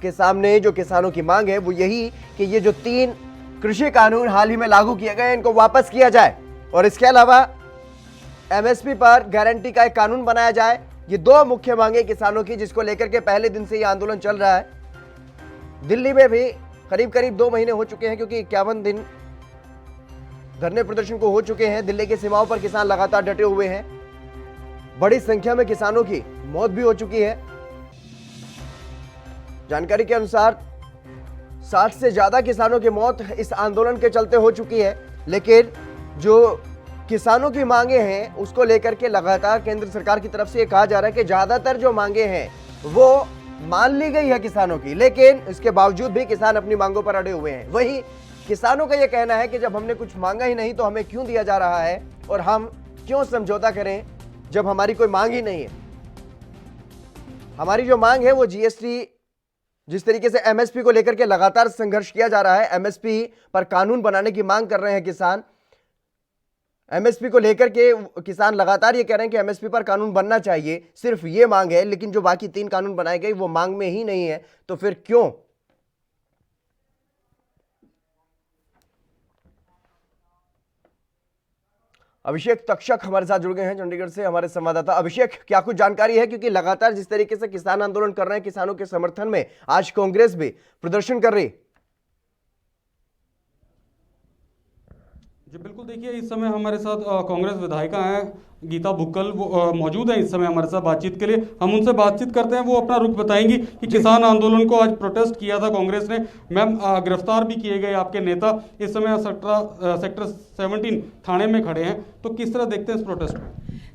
के सामने जो किसानों की मांग है वो यही कि ये जो 3 कृषि कानून हाल ही में लागू किए गए इनको वापस किया जाए और इसके अलावा एमएसपी पर गारंटी का एक कानून बनाया जाए। ये 2 मुख्य मांगे किसानों की, जिसको लेकर के पहले दिन से ये आंदोलन चल रहा है। दिल्ली में भी करीब करीब 2 महीने हो चुके हैं, क्योंकि 51 दिन धरने प्रदर्शन को हो चुके हैं। दिल्ली की सीमाओं पर किसान लगातार डटे हुए हैं। बड़ी संख्या में किसानों की मौत भी हो चुकी है। जानकारी के अनुसार 60 से ज्यादा किसानों की मौत इस आंदोलन के चलते हो चुकी है। लेकिन जो किसानों की मांगे हैं उसको लेकर के लगातार केंद्र सरकार की तरफ से ये कहा जा रहा है कि ज्यादातर जो मांगे हैं वो मान ली गई है किसानों की, लेकिन इसके बावजूद भी किसान अपनी मांगों पर अड़े हुए हैं। वहीं किसानों का यह कहना है कि जब हमने कुछ मांगा ही नहीं तो हमें क्यों दिया जा रहा है और हम क्यों समझौता करें जब हमारी कोई मांग ही नहीं है। हमारी जो मांग है वो जीएसटी, जिस तरीके से एमएसपी को लेकर के लगातार संघर्ष किया जा रहा है, एमएसपी पर कानून बनाने की मांग कर रहे हैं किसान। एमएसपी को लेकर के किसान लगातार ये कह रहे हैं कि एमएसपी पर कानून बनना चाहिए, सिर्फ ये मांग है। लेकिन जो बाकी 3 कानून बनाए गए वो मांग में ही नहीं है, तो फिर क्यों? अभिषेक तक्षक हमारे साथ जुड़ गए हैं चंडीगढ़ से, हमारे संवाददाता। अभिषेक, क्या कुछ जानकारी है? क्योंकि लगातार जिस तरीके से किसान आंदोलन कर रहे हैं किसानों के समर्थन में, आज कांग्रेस भी प्रदर्शन कर रही। जी बिल्कुल, देखिए इस समय हमारे साथ कांग्रेस विधायिका हैं गीता बुक्कल, वो मौजूद हैं इस समय हमारे साथ बातचीत के लिए। हम उनसे बातचीत करते हैं, वो अपना रुख बताएंगी कि किसान आंदोलन को आज प्रोटेस्ट किया था कांग्रेस ने। मैम, गिरफ्तार भी किए गए आपके नेता इस समय सेक्टर 17 थाने में खड़े हैं, तो किस तरह देखते हैं इस प्रोटेस्ट को?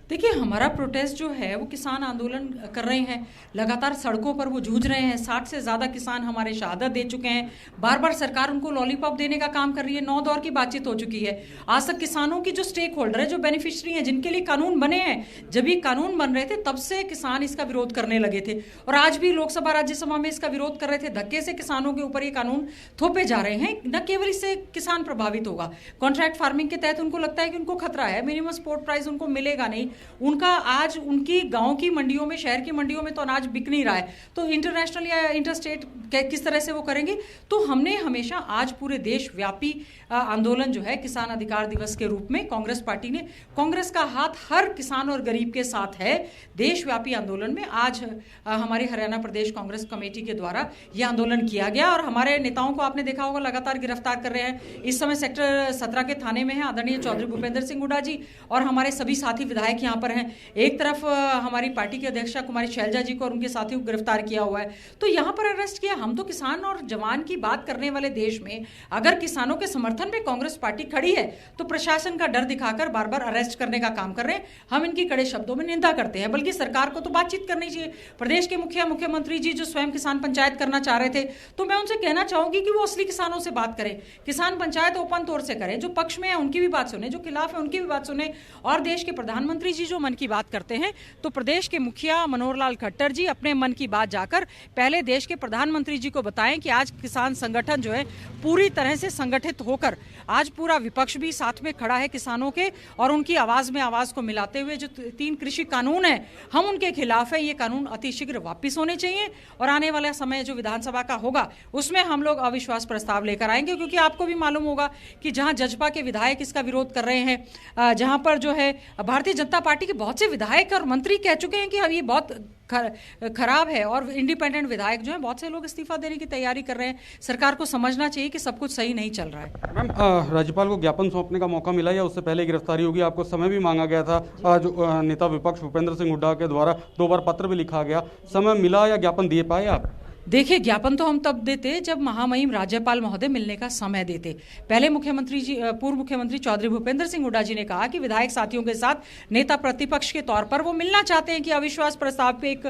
देखिए, हमारा प्रोटेस्ट जो है वो किसान आंदोलन कर रहे हैं, लगातार सड़कों पर वो जूझ रहे हैं। 60 से ज़्यादा किसान हमारे शहादत दे चुके हैं। बार बार सरकार उनको लॉलीपॉप देने का काम कर रही है। 9 दौर की बातचीत हो चुकी है। आज तक किसानों की जो स्टेक होल्डर है, जो बेनिफिशियरी हैं, जिनके लिए कानून बने हैं, जब ये कानून बन रहे थे तब से किसान इसका विरोध करने लगे थे और आज भी लोकसभा राज्यसभा में इसका विरोध कर रहे थे। धक्के से किसानों के ऊपर ये कानून थोपे जा रहे हैं। न केवल इससे किसान प्रभावित होगा, कॉन्ट्रैक्ट फार्मिंग के तहत उनको लगता है कि उनको खतरा है, मिनिमम सपोर्ट प्राइस उनको मिलेगा नहीं। उनका आज उनकी गांव की मंडियों में, शहर की मंडियों में तो अनाज बिक नहीं रहा है, तो इंटरनेशनल या इंटरस्टेट किस तरह से वो करेंगे? तो हमने हमेशा आज पूरे देश व्यापी आंदोलन जो है किसान अधिकार दिवस के रूप में कांग्रेस पार्टी ने, कांग्रेस का हाथ हर किसान और गरीब के साथ है। देशव्यापी आंदोलन में आज हमारे हरियाणा प्रदेश कांग्रेस कमेटी के द्वारा यह आंदोलन किया गया और हमारे नेताओं को आपने देखा होगा लगातार गिरफ्तार कर रहे हैं। इस समय सेक्टर 17 के थाने में है आदरणीय चौधरी भूपेंद्र सिंह हुड्डा जी और हमारे सभी साथी विधायक यहाँ पर हैं। एक तरफ हमारी पार्टी की अध्यक्षा कुमारी शैलजा जी को और उनके साथियों को गिरफ्तार किया हुआ है, तो यहाँ पर अरेस्ट किया। हम तो किसान और जवान की बात करने वाले देश में अगर किसानों के समर्थन में कांग्रेस पार्टी खड़ी है तो प्रशासन का डर दिखाकर बार बार अरेस्ट करने का काम कर रहे हैं। हम इनकी कड़े शब्दों में निंदा करते हैं, बल्कि सरकार को तो बातचीत करनी चाहिए। प्रदेश के मुख्यमंत्री जी जो स्वयं किसान पंचायत करना चाह रहे थे, तो मैं उनसे कहना चाहूंगी कि वो असली किसानों से बात करें। किसान पंचायत ओपन तौर से करें, जो पक्ष में है उनकी भी बात सुने, जो खिलाफ है उनकी भी बात सुने। और देश के प्रधानमंत्री जी जो मन की बात करते हैं, तो प्रदेश के मुखिया मनोहर लाल खट्टर जी अपने मन की बात जाकर पहले देश के प्रधानमंत्री जी को बताएं कि आज किसान संगठन जो है पूरी तरह से संगठित होकर आज पूरा विपक्ष भी साथ में खड़ा है किसानों के, और उनकी आवाज में आवाज को मिलाते हुए जो 3 कृषि कानून है हम उनके खिलाफ है। ये कानून अतिशीघ्र वापिस होने चाहिए और आने वाला समय जो विधानसभा का होगा उसमें हम लोग अविश्वास प्रस्ताव लेकर आएंगे, क्योंकि आपको भी मालूम होगा कि जहां जजपा के विधायक इसका विरोध कर रहे हैं, जहां पर जो है भारतीय जनता पार्टी के बहुत से विधायक और मंत्री कह चुके हैं कि अब ये बहुत खराब है, और इंडिपेंडेंट विधायक जो है बहुत से लोग इस्तीफा देने की तैयारी कर रहे हैं। सरकार को समझना चाहिए कि सब कुछ सही नहीं चल रहा है। मैम, राज्यपाल को ज्ञापन सौंपने का मौका मिला या उससे पहले गिरफ्तारी होगी? आपको समय भी मांगा गया था, जो नेता विपक्ष भूपेंद्र सिंह हुड्डा के द्वारा 2 बार पत्र भी लिखा गया, समय मिला या ज्ञापन दे पाए आप? देखिए, ज्ञापन तो हम तब देते जब महामहिम राज्यपाल महोदय मिलने का समय देते। पहले पूर्व मुख्यमंत्री चौधरी भूपेंद्र सिंह हुड्डा जी ने कहा कि विधायक साथियों के साथ नेता प्रतिपक्ष के तौर पर वो मिलना चाहते हैं, कि अविश्वास प्रस्ताव पे एक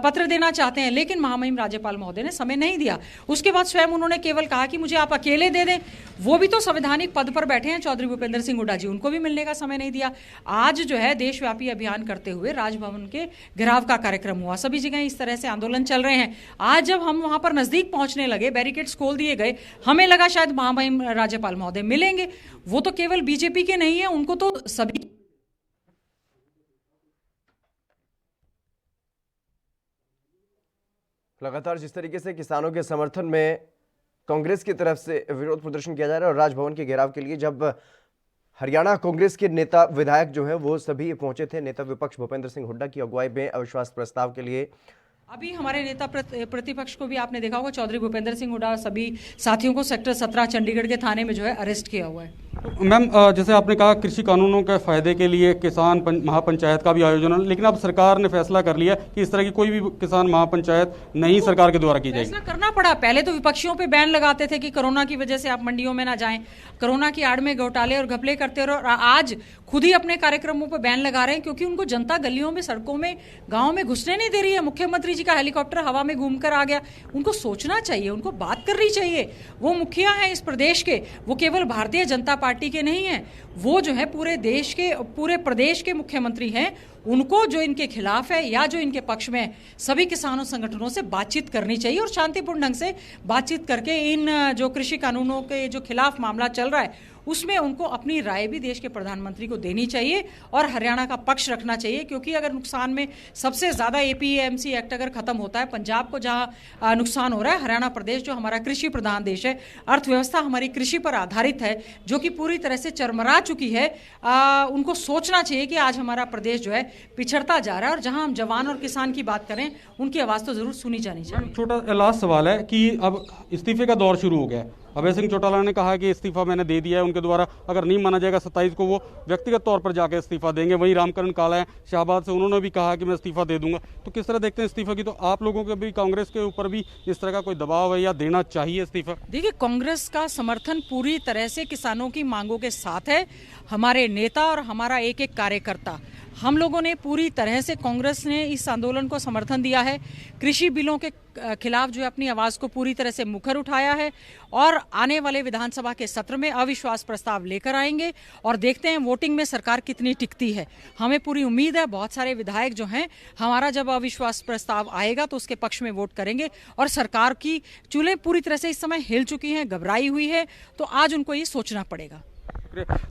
पत्र देना चाहते हैं, लेकिन महामहिम राज्यपाल महोदय ने समय नहीं दिया। उसके बाद स्वयं उन्होंने केवल कहा कि मुझे आप अकेले दे दें। वो भी तो संवैधानिक पद पर बैठे हैं चौधरी भूपेंद्र सिंह हुड्डा जी, उनको भी मिलने का समय नहीं दिया। आज जो है देशव्यापी अभियान करते हुए राजभवन के घेराव का कार्यक्रम हुआ, सभी जगह इस तरह से आंदोलन चल रहे हैं। आज जब हम वहां पर नजदीक पहुंचने लगे, बैरिकेड्स खोल दिए गए, हमें लगा शायद महामहिम राज्यपाल महोदय मिलेंगे। वो तो केवल बीजेपी के नहीं है, उनको तो सभी लगातार जिस तरीके से किसानों के समर्थन में कांग्रेस की तरफ से विरोध प्रदर्शन किया जा रहा है और राजभवन के घेराव के लिए जब हरियाणा कांग्रेस के नेता विधायक जो हैं वो सभी पहुंचे थे, नेता विपक्ष भूपेंद्र सिंह हुड्डा की अगुवाई में अविश्वास प्रस्ताव के लिए। अभी हमारे नेता प्रतिपक्ष को भी आपने देखा होगा, चौधरी भूपेंद्र सिंह हुड्डा और सभी साथियों को सेक्टर 17 चंडीगढ़ के थाने में जो है अरेस्ट किया हुआ है। तो मैम, जैसे आपने कहा कृषि कानूनों के फायदे के लिए किसान महापंचायत का भी आयोजन है, लेकिन अब सरकार ने फैसला कर लिया कि इस तरह की कोई भी किसान महापंचायत नहीं सरकार के द्वारा की जाएगी। फैसला करना पड़ा। पहले तो विपक्षियों पे बैन लगाते थे कि कोरोना की वजह से आप मंडियों में ना जाएं, कोरोना की आड़ में घोटाले और घपले करते रहो, और आज खुद ही अपने कार्यक्रमों पर बैन लगा रहे हैं क्योंकि उनको जनता गलियों में, सड़कों में, गाँव में घुसने नहीं दे रही है। मुख्यमंत्री जी का हेलीकॉप्टर हवा में घूमकर आ गया। उनको सोचना चाहिए, उनको बात करनी चाहिए। वो मुखिया हैं इस प्रदेश के, वो केवल भारतीय जनता पार्टी के नहीं हैं, वो जो है पूरे देश के, पूरे प्रदेश के मुख्यमंत्री हैं। उनको जो इनके खिलाफ है या जो इनके पक्ष में, सभी किसानों संगठनों से बातचीत करनी चाहिए और शांतिपूर्ण ढंग से बातचीत करके इन जो कृषि कानूनों के जो खिलाफ मामला चल रहा है उसमें उनको अपनी राय भी देश के प्रधानमंत्री को देनी चाहिए और हरियाणा का पक्ष रखना चाहिए। क्योंकि अगर नुकसान में सबसे ज़्यादा एपीएमसी एक्ट अगर खत्म होता है, पंजाब को जहां नुकसान हो रहा है, हरियाणा प्रदेश जो हमारा कृषि प्रधान देश है, अर्थव्यवस्था हमारी कृषि पर आधारित है, जो कि पूरी तरह से चरमरा चुकी है, उनको सोचना चाहिए कि आज हमारा प्रदेश जो है पिछड़ता जा रहा है और जहां हम जवान और किसान की बात करें उनकी आवाज़ तो ज़रूर सुनी जानी चाहिए। छोटा लास्ट सवाल है कि अब इस्तीफे का दौर शुरू हो गया है। अभय सिंह चौटाला ने कहा कि इस्तीफा मैंने दे दिया है, उनके द्वारा अगर नहीं माना जाएगा 27 को वो व्यक्तिगत तौर पर जाकर इस्तीफा देंगे। वहीं रामकरण काला है शाहबाद से, उन्होंने भी कहा कि मैं इस्तीफा दे दूंगा। तो किस तरह देखते हैं इस्तीफा की? तो आप लोगों के भी, कांग्रेस के ऊपर भी इस तरह का कोई दबाव है या देना चाहिए इस्तीफा? देखिए, कांग्रेस का समर्थन पूरी तरह से किसानों की मांगों के साथ है। हमारे नेता और हमारा एक एक कार्यकर्ता, हम लोगों ने पूरी तरह से, कांग्रेस ने इस आंदोलन को समर्थन दिया है। कृषि बिलों के खिलाफ जो है अपनी आवाज़ को पूरी तरह से मुखर उठाया है और आने वाले विधानसभा के सत्र में अविश्वास प्रस्ताव लेकर आएंगे और देखते हैं वोटिंग में सरकार कितनी टिकती है। हमें पूरी उम्मीद है बहुत सारे विधायक जो हैं हमारा जब अविश्वास प्रस्ताव आएगा तो उसके पक्ष में वोट करेंगे और सरकार की चूल्हे पूरी तरह से इस समय हिल चुकी हैं, घबराई हुई है, तो आज उनको ये सोचना पड़ेगा।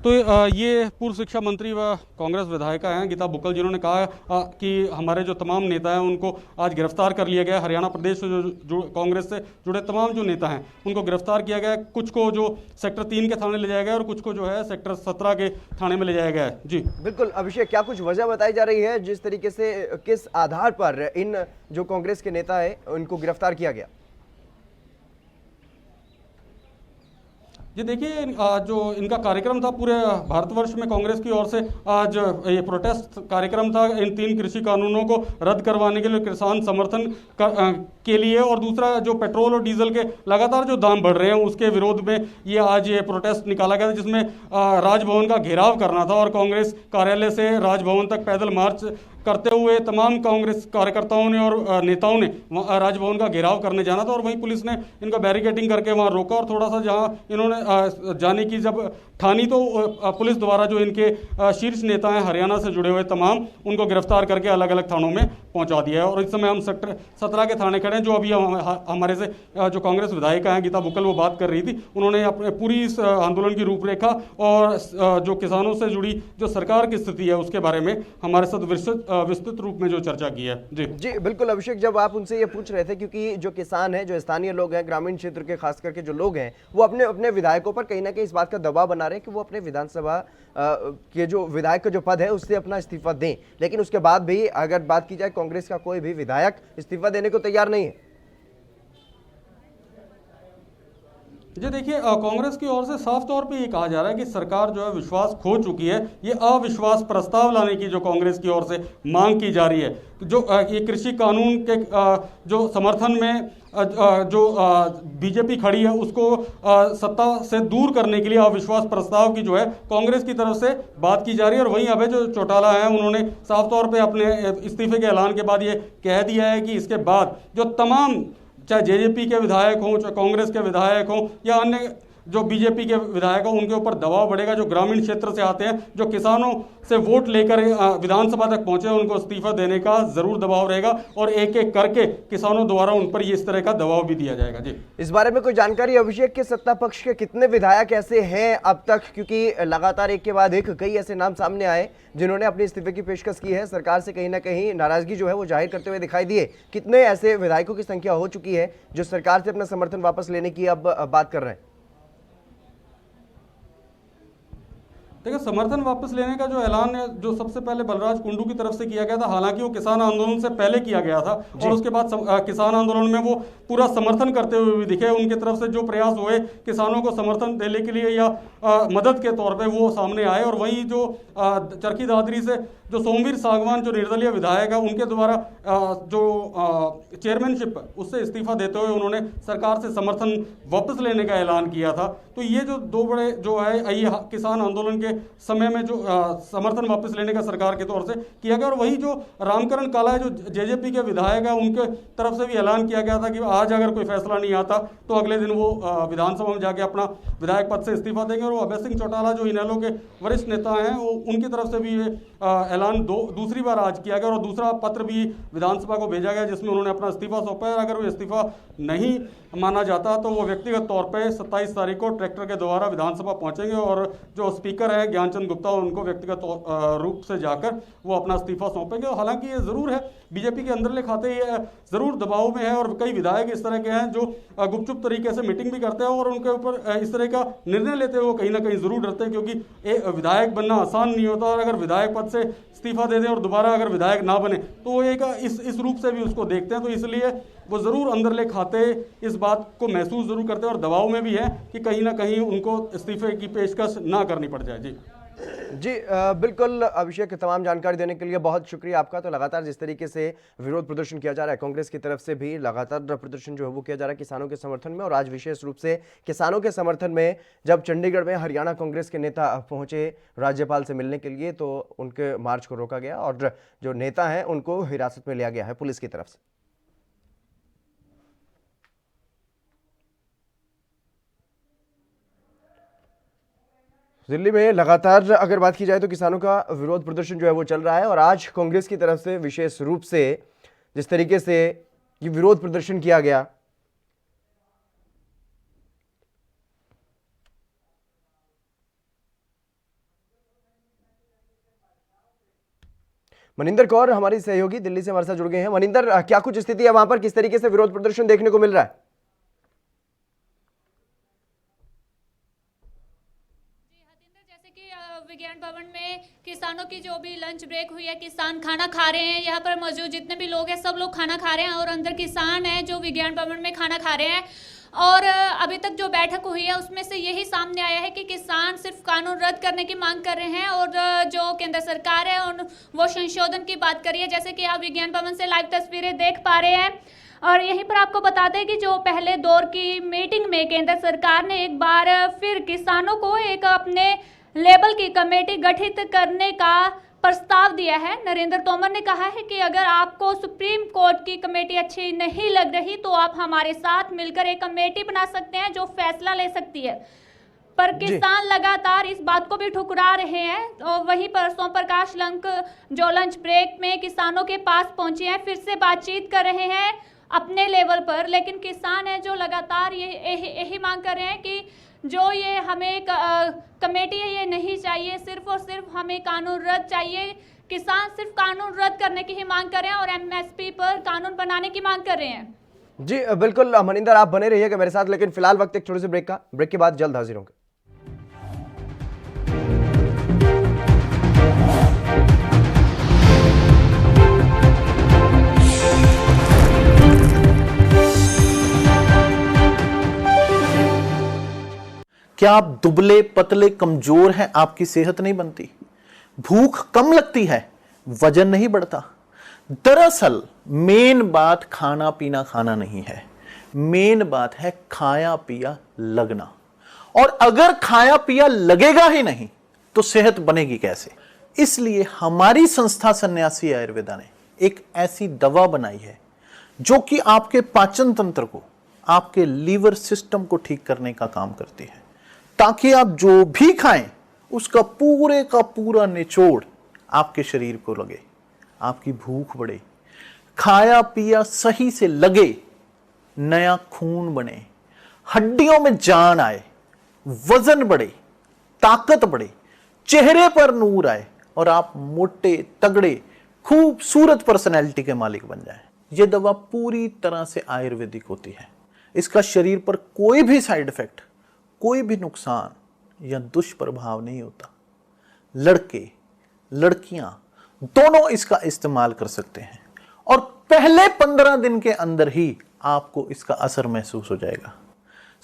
तो ये पूर्व शिक्षा मंत्री व कांग्रेस विधायिका हैं गीता बुक्कल, जिन्होंने कहा कि हमारे जो तमाम नेता हैं उनको आज गिरफ्तार कर लिया गया। हरियाणा प्रदेश से जो कांग्रेस से जुड़े तमाम जो नेता हैं उनको गिरफ्तार किया गया है। कुछ को जो सेक्टर 3 के थाने ले जाया गया और कुछ को जो है सेक्टर 17 के थाने में ले जाया गया है। जी बिल्कुल अभिषेक, क्या कुछ वजह बताई जा रही है जिस तरीके से, किस आधार पर इन जो कांग्रेस के नेता है उनको गिरफ्तार किया गया? ये देखिए, जो इनका कार्यक्रम था पूरे भारतवर्ष में कांग्रेस की ओर से आज ये प्रोटेस्ट कार्यक्रम था इन 3 कृषि कानूनों को रद्द करवाने के लिए, किसान समर्थन के लिए, और दूसरा जो पेट्रोल और डीजल के लगातार जो दाम बढ़ रहे हैं उसके विरोध में ये आज ये प्रोटेस्ट निकाला गया था, जिसमें राजभवन का घेराव करना था और कांग्रेस कार्यालय से राजभवन तक पैदल मार्च करते हुए तमाम कांग्रेस कार्यकर्ताओं ने और नेताओं ने राजभवन का घेराव करने जाना था और वहीं पुलिस ने इनका बैरिकेडिंग करके वहां रोका और थोड़ा सा जहां इन्होंने जाने की जब ठानी तो पुलिस द्वारा जो इनके शीर्ष नेता हैं हरियाणा से जुड़े हुए तमाम, उनको गिरफ्तार करके अलग अलग थानों में पहुंचा दिया है। और इस समय हम सेक्टर 17 के थाने खड़े हैं। जो अभी हमारे से जो कांग्रेस विधायिका हैं गीता बुक्कल वो बात कर रही थी, उन्होंने अपने पूरी इस आंदोलन की रूपरेखा और जो किसानों से जुड़ी जो सरकार की स्थिति है उसके बारे में हमारे साथ विस्तृत रूप में जो चर्चा की है। जी बिल्कुल अभिषेक, जब आप उनसे ये पूछ रहे थे, क्योंकि जो किसान हैं, जो स्थानीय लोग हैं, ग्रामीण क्षेत्र के खास करके जो लोग हैं, वो अपने अपने विधायकों पर कहीं ना कहीं इस बात का दबाव बना रहे हैं कि वो अपने विधानसभा के जो विधायक का जो पद है उससे अपना इस्तीफा दें, लेकिन उसके बाद भी अगर बात की जाए कांग्रेस का कोई भी विधायक इस्तीफा देने को तैयार नहीं है। जी देखिए, कांग्रेस की ओर से साफ तौर पे ये कहा जा रहा है कि सरकार जो है विश्वास खो चुकी है। ये अविश्वास प्रस्ताव लाने की जो कांग्रेस की ओर से मांग की जा रही है, जो ये कृषि कानून के जो समर्थन में जो बीजेपी खड़ी है उसको सत्ता से दूर करने के लिए अविश्वास प्रस्ताव की जो है कांग्रेस की तरफ से बात की जा रही है। और वहीं अभय जो चौटाला है उन्होंने साफ तौर पे अपने इस्तीफे के ऐलान के बाद ये कह दिया है कि इसके बाद जो तमाम, चाहे जेजेपी के विधायक हों, चाहे कांग्रेस के विधायक हों या अन्य जो बीजेपी के विधायक हैं उनके ऊपर दबाव बढ़ेगा, जो ग्रामीण क्षेत्र से आते हैं, जो किसानों से वोट लेकर विधानसभा तक पहुंचे, उनको इस्तीफा देने का जरूर दबाव रहेगा और एक एक करके किसानों द्वारा उन पर इस तरह का दबाव भी दिया जाएगा। जी, इस बारे में कोई जानकारी अभिषेक के सत्ता पक्ष के कितने विधायक ऐसे हैं अब तक, क्योंकि लगातार एक के बाद एक कई ऐसे नाम सामने आए जिन्होंने अपने इस्तीफे की पेशकश की है, सरकार से कहीं ना कहीं नाराजगी जो है वो जाहिर करते हुए दिखाई दिए। कितने ऐसे विधायकों की संख्या हो चुकी है जो सरकार से अपना समर्थन वापस लेने की अब बात कर रहे हैं? देखिए, समर्थन वापस लेने का जो ऐलान है, जो सबसे पहले बलराज कुंडू की तरफ से किया गया था, हालांकि वो किसान आंदोलन से पहले किया गया था और उसके बाद किसान आंदोलन में वो पूरा समर्थन करते हुए भी दिखे। उनके तरफ से जो प्रयास हुए किसानों को समर्थन देने के लिए या मदद के तौर पे वो सामने आए। और वहीं जो चरखी दादरी से जो सोमवीर सागवान जो निर्दलीय विधायक है, उनके द्वारा जो चेयरमैनशिप उससे इस्तीफा देते हुए उन्होंने सरकार से समर्थन वापस लेने का ऐलान किया था। तो ये जो दो बड़े जो है ये किसान आंदोलन के समय में जो समर्थन वापस लेने का सरकार के तौर से किया गया। और वही जो रामकरण काला है, जो जेजेपी के विधायक है, उनके तरफ से भी ऐलान किया गया था कि आज अगर कोई फैसला नहीं आता तो अगले दिन वो विधानसभा में जाके अपना विधायक पद से इस्तीफा देंगे। और वो अभय सिंह चौटाला जो इनेलो के वरिष्ठ नेता हैं, वो उनकी तरफ से भी ये ऐलान दूसरी बार आज किया गया और दूसरा पत्र भी विधानसभा को भेजा गया जिसमें उन्होंने अपना इस्तीफा सौंपा है। अगर वो इस्तीफा नहीं माना जाता तो वो व्यक्तिगत तौर पे 27 तारीख को ट्रैक्टर के द्वारा विधानसभा पहुंचेंगे और जो स्पीकर है ज्ञानचंद गुप्ता, उनको व्यक्तिगत रूप से जाकर वो अपना इस्तीफा सौंपेंगे। हालांकि ये जरूर है, बीजेपी के अंदरले खाते ये जरूर दबाव में है और कई विधायक इस तरह के हैं जो गुपचुप तरीके से मीटिंग भी करते हैं और उनके ऊपर इस तरह का निर्णय लेते हुए कहीं ना कहीं जरूर डरते हैं, क्योंकि विधायक बनना आसान नहीं होता। और अगर विधायक पद से इस्तीफा दे दें और दोबारा अगर विधायक ना बने तो वो एक इस रूप से भी उसको देखते हैं। तो इसलिए वो जरूर अंदरले खाते इस बात को महसूस जरूर करते हैं और दबाव में भी है कि कहीं ना कहीं उनको इस्तीफे की पेशकश ना करनी पड़ जाए। जी बिल्कुल अभिषेक, तमाम जानकारी देने के लिए बहुत शुक्रिया आपका। तो लगातार जिस तरीके से विरोध प्रदर्शन किया जा रहा है, कांग्रेस की तरफ से भी लगातार प्रदर्शन जो है वो किया जा रहा है किसानों के समर्थन में, और आज विशेष रूप से किसानों के समर्थन में जब चंडीगढ़ में हरियाणा कांग्रेस के नेता पहुंचे राज्यपाल से मिलने के लिए तो उनके मार्च को रोका गया और जो नेता हैं उनको हिरासत में लिया गया है पुलिस की तरफ से। दिल्ली में लगातार अगर बात की जाए तो किसानों का विरोध प्रदर्शन जो है वो चल रहा है और आज कांग्रेस की तरफ से विशेष रूप से जिस तरीके से ये विरोध प्रदर्शन किया गया, मनिंदर कौर हमारी सहयोगी दिल्ली से हमारे साथ जुड़ गए हैं। मनिंदर, क्या कुछ स्थिति है वहां पर, किस तरीके से विरोध प्रदर्शन देखने को मिल रहा है? विज्ञान भवन में किसानों की जो भी लंच ब्रेक हुई है, किसान खाना खा रहे हैं। यहाँ पर मौजूद जितने भी लोग हैं सब लोग खाना खा रहे हैं और अंदर किसान हैं जो विज्ञान भवन में खाना खा रहे हैं। और अभी तक जो बैठक हुई है उसमें से यही सामने आया है कि किसान सिर्फ कानून रद्द करने की मांग कर रहे हैं और जो केंद्र सरकार है वो संशोधन की बात कर रही है, जैसे कि आप विज्ञान भवन से लाइव तस्वीरें देख पा रहे हैं। और यहीं पर आपको बता दें कि जो पहले दौर की मीटिंग में केंद्र सरकार ने एक बार फिर किसानों को एक अपने लेवल की कमेटी गठित करने का प्रस्ताव दिया है। नरेंद्र तोमर ने कहा है कि अगर आपको सुप्रीम कोर्ट की कमेटी अच्छी नहीं लग रही तो आप हमारे साथ मिलकर एक कमेटी बना सकते हैं जो फैसला ले सकती है। पर किसान लगातार इस बात को भी ठुकरा रहे हैं। और वहीं पर सोम प्रकाश लंक जो लंच ब्रेक में किसानों के पास पहुंचे हैं, फिर से बातचीत कर रहे हैं अपने लेवल पर, लेकिन किसान है जो लगातार यही मांग कर रहे हैं कि जो ये हमें कमेटी है ये नहीं चाहिए, सिर्फ और सिर्फ हमें कानून रद्द चाहिए। किसान सिर्फ कानून रद्द करने की ही मांग कर रहे हैं और एमएसपी पर कानून बनाने की मांग कर रहे हैं। जी बिल्कुल मनिंदर, आप बने रहिएगा मेरे साथ, लेकिन फिलहाल वक्त एक छोटे से ब्रेक के बाद जल्द हाजिर होंगे। क्या आप दुबले पतले कमजोर हैं, आपकी सेहत नहीं बनती, भूख कम लगती है, वजन नहीं बढ़ता? दरअसल मेन बात खाना पीना खाना नहीं है, मेन बात है खाया पिया लगना। और अगर खाया पिया लगेगा ही नहीं तो सेहत बनेगी कैसे? इसलिए हमारी संस्था सन्यासी आयुर्वेदा ने एक ऐसी दवा बनाई है जो कि आपके पाचन तंत्र को, आपके लीवर सिस्टम को ठीक करने का काम करती है। ताकि आप जो भी खाएं उसका पूरे का पूरा निचोड़ आपके शरीर को लगे, आपकी भूख बढ़े, खाया पिया सही से लगे, नया खून बने, हड्डियों में जान आए, वजन बढ़े, ताकत बढ़े, चेहरे पर नूर आए और आप मोटे तगड़े खूबसूरत पर्सनैलिटी के मालिक बन जाएं। यह दवा पूरी तरह से आयुर्वेदिक होती है। इसका शरीर पर कोई भी साइड इफेक्ट, कोई भी नुकसान या दुष्प्रभाव नहीं होता। लड़के लड़कियां दोनों इसका इस्तेमाल कर सकते हैं और पहले 15 दिन के अंदर ही आपको इसका असर महसूस हो जाएगा।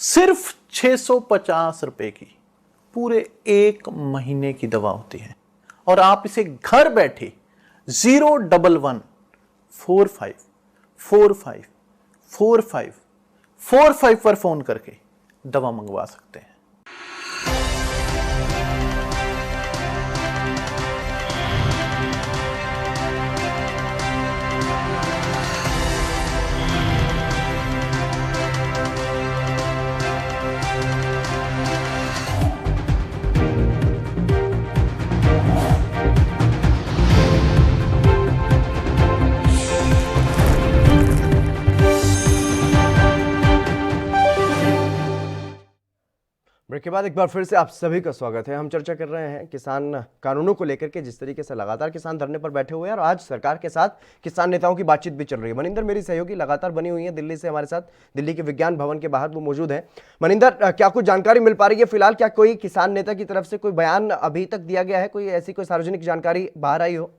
सिर्फ 650 रुपए की पूरे 1 महीने की दवा होती है और आप इसे घर बैठे 01145454545 पर फोन करके दवा मंगवा सकते हैं। ब्रेक के बाद एक बार फिर से आप सभी का स्वागत है। हम चर्चा कर रहे हैं किसान कानूनों को लेकर के, जिस तरीके से लगातार किसान धरने पर बैठे हुए हैं और आज सरकार के साथ किसान नेताओं की बातचीत भी चल रही है। मनिंदर मेरी सहयोगी लगातार बनी हुई है दिल्ली से हमारे साथ, दिल्ली के विज्ञान भवन के बाहर वो मौजूद है। मनिंदर, क्या कुछ जानकारी मिल पा रही है फिलहाल? क्या कोई किसान नेता की तरफ से कोई बयान अभी तक दिया गया है? कोई ऐसी कोई सार्वजनिक जानकारी बाहर आई हो?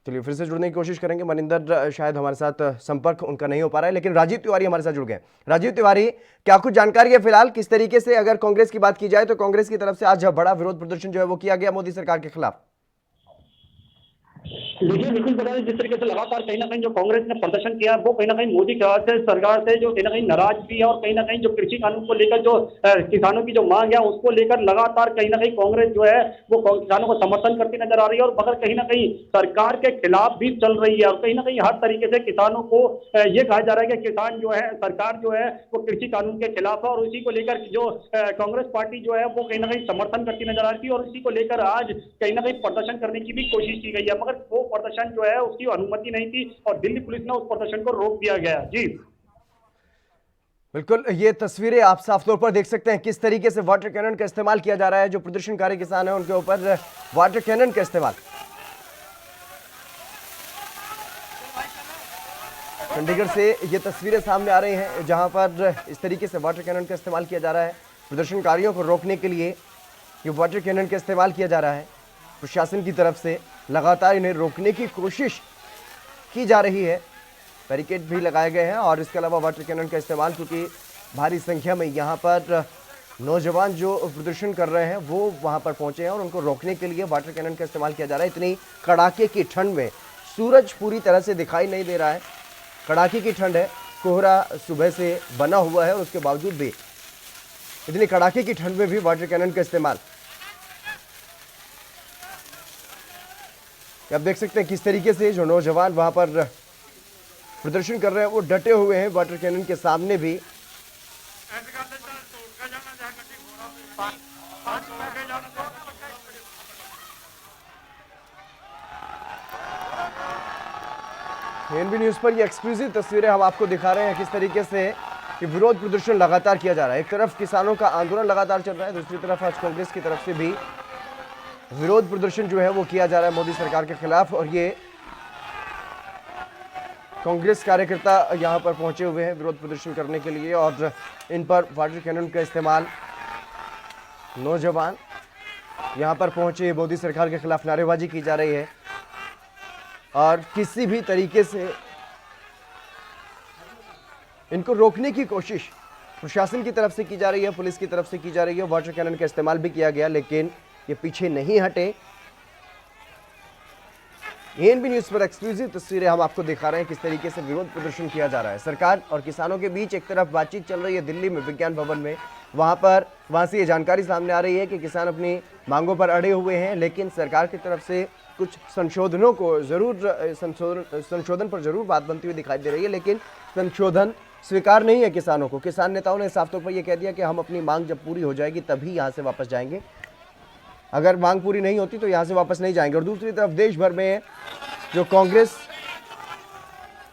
चलिए फिर से जुड़ने की कोशिश करेंगे। मनिंदर शायद हमारे साथ संपर्क उनका नहीं हो पा रहा है, लेकिन राजीव तिवारी हमारे साथ जुड़ गए। राजीव तिवारी, क्या कुछ जानकारी है फिलहाल? किस तरीके से अगर कांग्रेस की बात की जाए तो कांग्रेस की तरफ से आज बड़ा विरोध प्रदर्शन जो है वो किया गया मोदी सरकार के खिलाफ। देखिए, बिल्कुल बता दें, जिस तरीके से लगातार कहीं ना कहीं जो कांग्रेस ने प्रदर्शन किया वो कहीं ना कहीं मोदी सरकार से जो कहीं ना कहीं नाराज भी है और कहीं ना कहीं जो कृषि कानून को लेकर जो किसानों की जो मांग है उसको लेकर लगातार कहीं ना कहीं कांग्रेस जो है वो किसानों को समर्थन करती नजर आ रही है और मगर कहीं ना कहीं सरकार के खिलाफ भी चल रही है और कहीं ना कहीं हर तरीके से किसानों को ये कहा जा रहा है कि किसान जो है, सरकार जो है वो कृषि कानून के खिलाफ है और उसी को लेकर जो कांग्रेस पार्टी जो है वो कहीं ना कहीं समर्थन करती नजर आ रही थी और इसी को लेकर आज कहीं ना कहीं प्रदर्शन करने की भी कोशिश की गई है, मगर वो प्रदर्शन जो है उसकी अनुमति नहीं थी और दिल्ली पुलिस ने उस प्रदर्शन को रोक दिया गया। जी बिल्कुल, ये तस्वीरें आप साफ तौर पर देख सकते हैं किस तरीके से वाटर कैनन का इस्तेमाल किया जा रहा है। जो प्रदर्शनकारी किसान हैं उनके ऊपर वाटर कैनन का इस्तेमाल। चंडीगढ़ से ये तस्वीरें सामने आ रही हैं जहां पर इस तरीके से वाटर कैनन का इस्तेमाल किया जा रहा है। प्रदर्शनकारियों को रोकने के लिए ये वाटर कैनन का इस्तेमाल किया जा रहा है। प्रशासन की तरफ से लगातार इन्हें रोकने की कोशिश की जा रही है। बैरिकेड भी लगाए गए हैं और इसके अलावा वाटर कैनन का इस्तेमाल, क्योंकि भारी संख्या में यहाँ पर नौजवान जो प्रदर्शन कर रहे हैं वो वहाँ पर पहुँचे हैं और उनको रोकने के लिए वाटर कैनन का इस्तेमाल किया जा रहा है। इतनी कड़ाके की ठंड में सूरज पूरी तरह से दिखाई नहीं दे रहा है, कड़ाके की ठंड है, कोहरा सुबह से बना हुआ है और उसके बावजूद भी इतनी कड़ाके की ठंड में भी वाटर कैनन का इस्तेमाल। आप देख सकते हैं किस तरीके से जो नौजवान वहां पर प्रदर्शन कर रहे हैं वो डटे हुए हैं वाटर कैनन के सामने भी। एएनबी न्यूज पर ये एक्सक्लूसिव तस्वीरें हम आपको दिखा रहे हैं किस तरीके से ये विरोध प्रदर्शन लगातार किया जा रहा है। एक तरफ किसानों का आंदोलन लगातार चल रहा है, दूसरी तरफ आज कांग्रेस की तरफ से भी विरोध प्रदर्शन जो है वो किया जा रहा है मोदी सरकार के खिलाफ। और ये कांग्रेस कार्यकर्ता यहां पर पहुंचे हुए हैं विरोध प्रदर्शन करने के लिए और इन पर वाटर कैनन का इस्तेमाल। नौजवान यहां पर पहुंचे, मोदी सरकार के खिलाफ नारेबाजी की जा रही है और किसी भी तरीके से इनको रोकने की कोशिश प्रशासन की तरफ से की जा रही है, पुलिस की तरफ से की जा रही है। वाटर कैनन का इस्तेमाल भी किया गया लेकिन ये पीछे नहीं हटे। एएनबी न्यूज पर एक्सक्लूसिव तस्वीरें हम आपको दिखा रहे हैं किस तरीके से विरोध प्रदर्शन किया जा रहा है। सरकार और किसानों के बीच एक तरफ बातचीत चल रही है दिल्ली में विज्ञान भवन में, वहां से ये जानकारी सामने आ रही है कि किसान अपनी मांगों पर अड़े हुए हैं लेकिन सरकार की तरफ से कुछ संशोधनों को जरूर संशोधन पर जरूर बात बनती हुई दिखाई दे रही है, लेकिन संशोधन स्वीकार नहीं है किसानों को। किसान नेताओं ने साफ तौर पर यह कह दिया कि हम अपनी मांग जब पूरी हो जाएगी तभी यहाँ से वापस जाएंगे, अगर मांग पूरी नहीं होती तो यहाँ से वापस नहीं जाएंगे। और दूसरी तरफ देश भर में जो कांग्रेस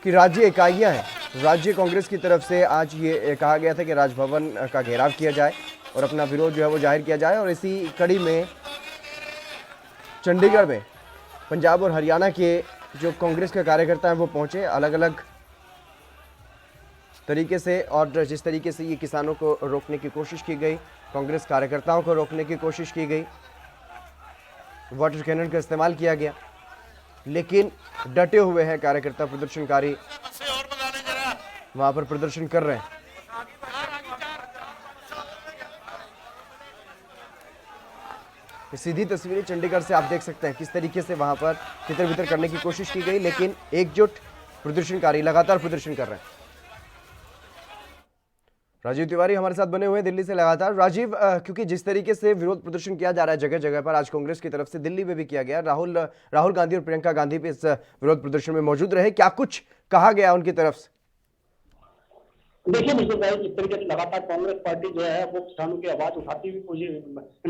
की राज्य इकाइयाँ हैं, राज्य कांग्रेस की तरफ से आज ये कहा गया था कि राजभवन का घेराव किया जाए और अपना विरोध जो है वो जाहिर किया जाए। और इसी कड़ी में चंडीगढ़ में पंजाब और हरियाणा के जो कांग्रेस के कार्यकर्ता हैं वो पहुंचे अलग अलग तरीके से, और जिस तरीके से ये किसानों को रोकने की कोशिश की गई, कांग्रेस कार्यकर्ताओं को रोकने की कोशिश की गई, वाटर कैनन का इस्तेमाल किया गया, लेकिन डटे हुए हैं कार्यकर्ता, प्रदर्शनकारी वहां पर प्रदर्शन कर रहे हैं। सीधी तस्वीरें चंडीगढ़ से आप देख सकते हैं किस तरीके से वहां पर तितर बितर करने की कोशिश की गई, लेकिन एकजुट प्रदर्शनकारी लगातार प्रदर्शन कर रहे हैं। राजीव तिवारी हमारे साथ बने हुए हैं दिल्ली से लगातार। राजीव, क्योंकि जिस तरीके से विरोध प्रदर्शन किया जा रहा है जगह जगह पर, आज कांग्रेस की तरफ से दिल्ली में भी किया गया, राहुल गांधी और प्रियंका गांधी भी इस विरोध प्रदर्शन में मौजूद रहे, क्या कुछ कहा गया उनकी तरफ से? देखिए बिल्कुल भाई, जिस तरीके से लगातार कांग्रेस पार्टी जो है वो किसानों की आवाज उठाती हुई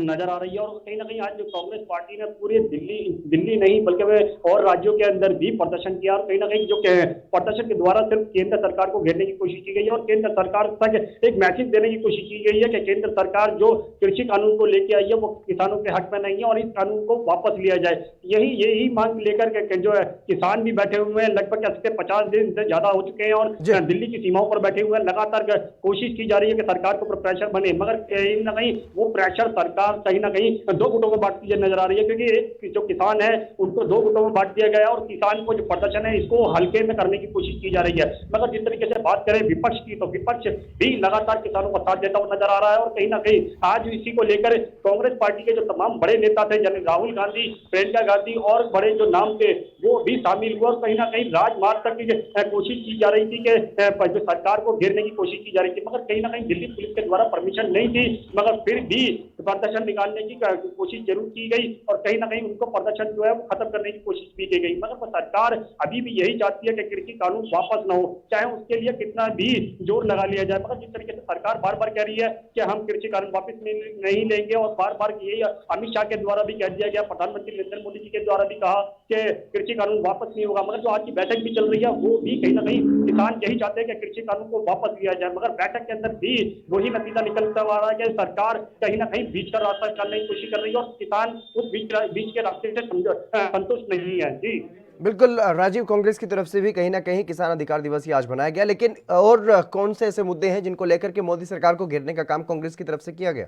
नजर आ रही है, और कहीं ना कहीं आज जो कांग्रेस पार्टी ने पूरे दिल्ली नहीं बल्कि वे और राज्यों के अंदर भी प्रदर्शन किया, और कहीं ना कहीं जो प्रदर्शन के द्वारा सिर्फ केंद्र सरकार को घेरने की कोशिश की गई है और केंद्र सरकार तक एक मैसेज देने की कोशिश की गई है कि केंद्र सरकार जो कृषि कानून को लेके आई है वो किसानों के हक में नहीं है और इस कानून को वापस लिया जाए। यही मांग लेकर के जो है किसान भी बैठे हुए हैं, लगभग 50 दिन से ज्यादा हो चुके हैं और दिल्ली की सीमाओं पर बैठे हुए हैं। लगातार कोशिश की जा रही है कि सरकार को प्रेशर बने, मगर कहीं ना कहीं वो प्रेशर सरकार कहीं ना कहीं दो गुटों में बांटती नजर आ रही है, क्योंकि एक जो किसान है उनको दो गुटों में बांट दिया गया है और किसान को जो प्रदर्शन है इसको हल्के में करने की कोशिश की जा रही है। मगर जिस तरीके से बात करें विपक्ष की, तो विपक्ष भी लगातार किसानों का साथ देता हुआ नजर आ रहा है, और कहीं ना कहीं आज इसी को लेकर कांग्रेस पार्टी के जो तमाम बड़े नेता थे, जैसे राहुल गांधी, प्रियंका गांधी और बड़े जो नाम थे वो भी शामिल हुए, और कहीं ना कहीं राजमार्ग तक की कोशिश की जा रही थी कि जो सरकार को घेरने की कोशिश की जा रही थी, मगर कहीं ना कहीं दिल्ली पुलिस के द्वारा परमिशन नहीं थी, मगर फिर भी प्रदर्शन निकालने की कोशिश जरूर की गई और कहीं ना कहीं उनको प्रदर्शन जो है वो खत्म करने की कोशिश भी की गई। मगर सरकार अभी भी यही चाहती है कि कृषि कानून वापस न हो, चाहे उसके लिए कितना भी जोर लगा लिया जाए। मगर जिस तरीके से सरकार बार बार कह रही है कि हम कृषि कानून वापस नहीं लेंगे, और बार बार यही अमित शाह के द्वारा भी कह दिया गया, प्रधानमंत्री नरेंद्र मोदी जी के द्वारा भी कहा कि कृषि कानून वापस नहीं होगा, मगर जो आज की बैठक भी चल रही है वो भी कहीं ना कहीं किसान यही चाहते हैं कि कृषि कानून को वापस लिया जाए, मगर बैठक के अंदर भी वही नतीजा निकलता आ रहा है कि सरकार कहीं ना कहीं बीच का रास्ता निकालने की कोशिश कर रही है और किसान उस बीच के रास्ते से संतुष्ट नहीं है। जी बिल्कुल राजीव, कांग्रेस की तरफ से भी कहीं ना कहीं किसान अधिकार दिवस ही आज मनाया गया, लेकिन और कौन से ऐसे मुद्दे हैं जिनको लेकर के मोदी सरकार को घेरने का काम कांग्रेस की तरफ से किया गया?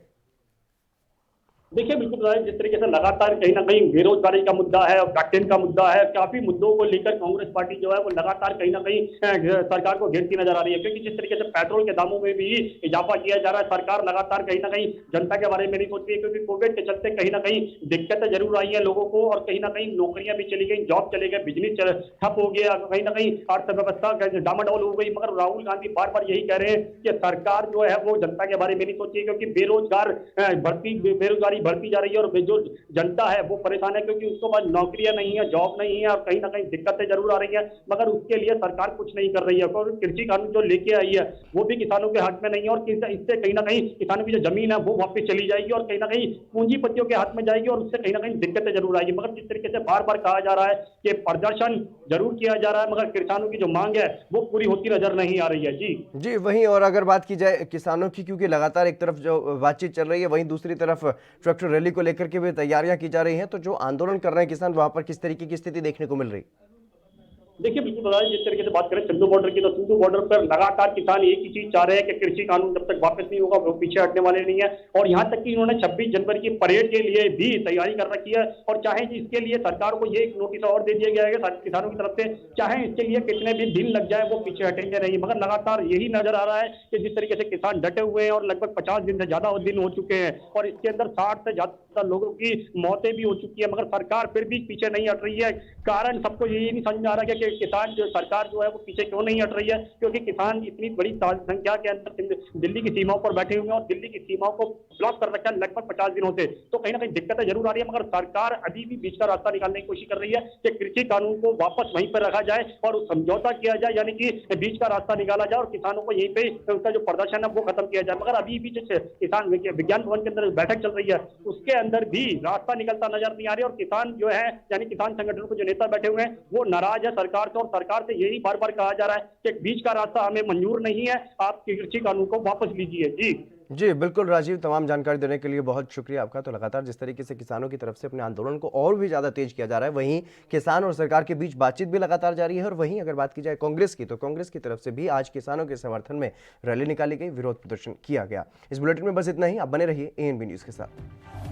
देखिए बिल्कुल, जिस तरीके से लगातार कहीं ना कहीं बेरोजगारी का मुद्दा है, वैक्सीन का मुद्दा है, काफी मुद्दों को लेकर कांग्रेस पार्टी जो है वो लगातार कहीं ना कहीं सरकार को घेरती नजर आ रही है, क्योंकि जिस तरीके से पेट्रोल के दामों में भी इजाफा किया जा रहा है, सरकार लगातार कहीं ना कहीं जनता के बारे में नहीं सोच रही है, क्योंकि कोविड के चलते कहीं ना कहीं दिक्कतें जरूर आई है लोगों को, और कहीं ना कहीं नौकरियां भी चली गई, जॉब चले गए, बिजनेस ठप हो गया, कहीं ना कहीं अर्थव्यवस्था डामाडोल हो गई। मगर राहुल गांधी बार बार यही कह रहे हैं कि सरकार जो है वो जनता के बारे में नहीं सोची है, क्योंकि बेरोजगारी बढ़ती जा रही है और जो जनता है वो परेशान है, क्योंकि उसको पास नौकरियां नहीं है, जॉब नहीं है, और कहीं ना कहीं दिक्कतें जरूर आ रही हैं, मगर उसके लिए सरकार कुछ नहीं कर रही है। और कृषि कानून जो लेके आई है वो भी किसानों के हक में नहीं है, और इससे कहीं ना कहीं किसानों की जो जमीन है वो वापस चली जाएगी और कहीं ना कहीं पूंजीपतियों के हाथ में जाएगी, और उससे कहीं ना कहीं दिक्कतें जरूर आएगी। मगर जिस तरीके से बार बार कहा जा रहा है कि प्रदर्शन जरूर किया जा रहा है, मगर किसानों की जो मांग है वो पूरी होती नजर नहीं आ रही है। जी वहीं, और अगर बात की जाए किसानों की, क्योंकि लगातार एक तरफ जो बातचीत चल रही है, वहीं दूसरी तरफ ट्रैक्टर रैली को लेकर के भी तैयारियां की जा रही हैं, तो जो आंदोलन कर रहे हैं किसान, वहां पर किस तरीके की स्थिति देखने को मिल रही? देखिए बिल्कुल, जिस तरीके से बात करें सिंधु बॉर्डर की, तो सिंधु बॉर्डर पर लगातार किसान एक ही चीज चाह रहे हैं कि कृषि कानून जब तक वापस नहीं होगा वो पीछे हटने वाले नहीं है, और यहाँ तक कि इन्होंने 26 जनवरी की परेड के लिए भी तैयारी कर रखी है, और चाहे इसके लिए सरकार को ये एक नोटिस और दे दिया गया है किसानों की तरफ से, चाहे इसके लिए कितने भी दिन लग जाए वो पीछे हटेंगे नहीं। मगर लगातार यही नजर आ रहा है कि जिस तरीके से किसान डटे हुए हैं, और लगभग 50 दिन से ज्यादा दिन हो चुके हैं, और इसके अंदर 60 से ज्यादा लोगों की मौतें भी हो चुकी है, मगर सरकार फिर भी पीछे नहीं हट रही है। कारण सबको यही नहीं समझ में आ रहा है कि कि किसान जो सरकार जो है वो पीछे क्यों नहीं हट रही है, क्योंकि किसान इतनी बड़ी संख्या के अंदर दिल्ली की सीमाओं पर बैठे हुए हैं और दिल्ली की सीमाओं को ब्लॉक कर रखा है लगभग 50 दिनों से। तो कहीं ना कहीं दिक्कतें जरूर आ रही है, मगर सरकार अभी भी बीच का रास्ता निकालने की कोशिश कर रही है कि कृषि कानून को वापस वहीं पर रखा जाए और समझौता किया जाए, यानी कि बीच का रास्ता निकाला जाए और किसानों को यहीं पे उसका जो प्रदर्शन है वो खत्म किया जाए। मगर अभी भी जो किसान विज्ञान भवन के अंदर बैठक चल रही है उसके अंदर भी रास्ता निकलता नजर नहीं आ रही, और किसान जो है यानी किसान संगठनों के जो नेता बैठे हुए हैं वो नाराज है सरकार से, और सरकार से यही बार बार कहा जा रहा है कि बीच का रास्ता हमें मंजूर नहीं है, आप कृषि कानून को वापस लीजिए। जी बिल्कुल राजीव, तमाम जानकारी देने के लिए बहुत शुक्रिया आपका। तो लगातार जिस तरीके से किसानों की तरफ से अपने आंदोलन को और भी ज़्यादा तेज किया जा रहा है, वहीं किसान और सरकार के बीच बातचीत भी लगातार जारी है। और वहीं अगर बात की जाए कांग्रेस की, तो कांग्रेस की तरफ से भी आज किसानों के समर्थन में रैली निकाली गई, विरोध प्रदर्शन किया गया। इस बुलेटिन में बस इतना ही। आप बने रहिए ANB न्यूज़ के साथ।